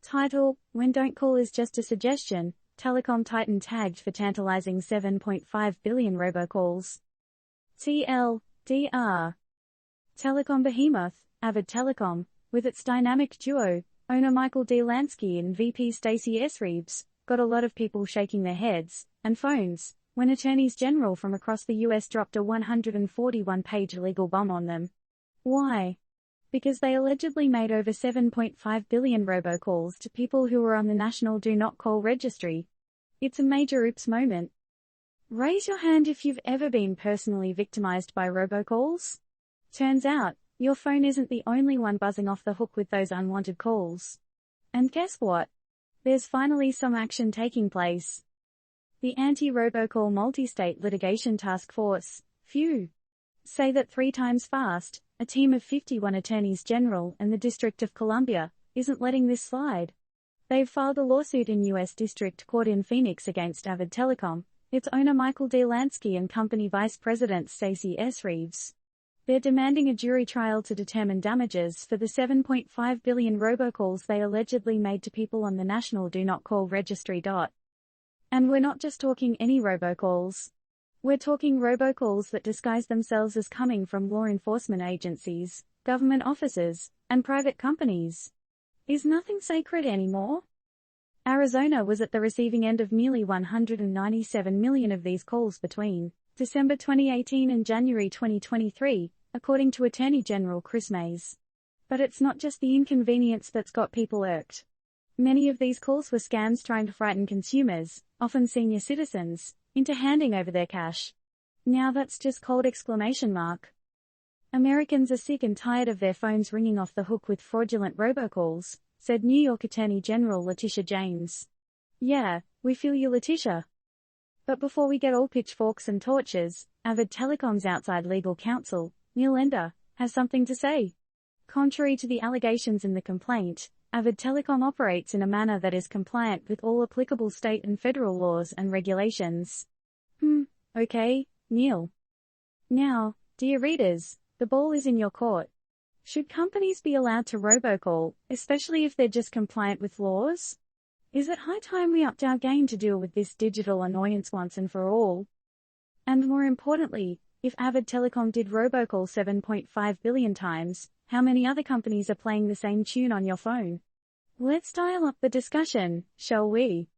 Title: When Don't Call is Just a Suggestion, Telecom Titan tagged for tantalizing 7.5 billion robocalls. TLDR. Telecom behemoth, Avid Telecom, with its dynamic duo, owner Michael D. Lansky and VP Stacey S. Reeves, got a lot of people shaking their heads and phones when attorneys general from across the US dropped a 141-page legal bomb on them. Why? Because they allegedly made over 7.5 billion robocalls to people who were on the National Do Not Call registry. It's a major oops moment. Raise your hand if you've ever been personally victimized by robocalls. Turns out, your phone isn't the only one buzzing off the hook with those unwanted calls. And guess what? There's finally some action taking place. The Anti-Robocall Multi-State Litigation Task Force, PHU, say that 3 times fast, a team of 51 attorneys general and the District of Columbia isn't letting this slide. They've filed a lawsuit in U.S. District Court in Phoenix against Avid Telecom, its owner Michael D. Lansky and company vice president Stacey S. Reeves. They're demanding a jury trial to determine damages for the 7.5 billion robocalls they allegedly made to people on the National Do Not Call registry. And we're not just talking any robocalls. We're talking robocalls that disguise themselves as coming from law enforcement agencies, government offices, and private companies. Is nothing sacred anymore? Arizona was at the receiving end of nearly 197 million of these calls between December 2018 and January 2023, according to Attorney General Chris Mays. But it's not just the inconvenience that's got people irked. Many of these calls were scams trying to frighten consumers, often senior citizens, into handing over their cash. Now that's just cold exclamation mark. Americans are sick and tired of their phones ringing off the hook with fraudulent robocalls, said New York Attorney General Letitia James. Yeah, we feel you, Letitia. But before we get all pitchforks and torches, Avid Telecom's outside legal counsel, Neil Ender, has something to say. Contrary to the allegations in the complaint, Avid Telecom operates in a manner that is compliant with all applicable state and federal laws and regulations. Okay, Neil. Now, dear readers, the ball is in your court. Should companies be allowed to robocall, especially if they're just compliant with laws? Is it high time we upped our game to deal with this digital annoyance once and for all? And more importantly, if Avid Telecom did robocall 7.5 billion times, how many other companies are playing the same tune on your phone? Let's dial up the discussion, shall we?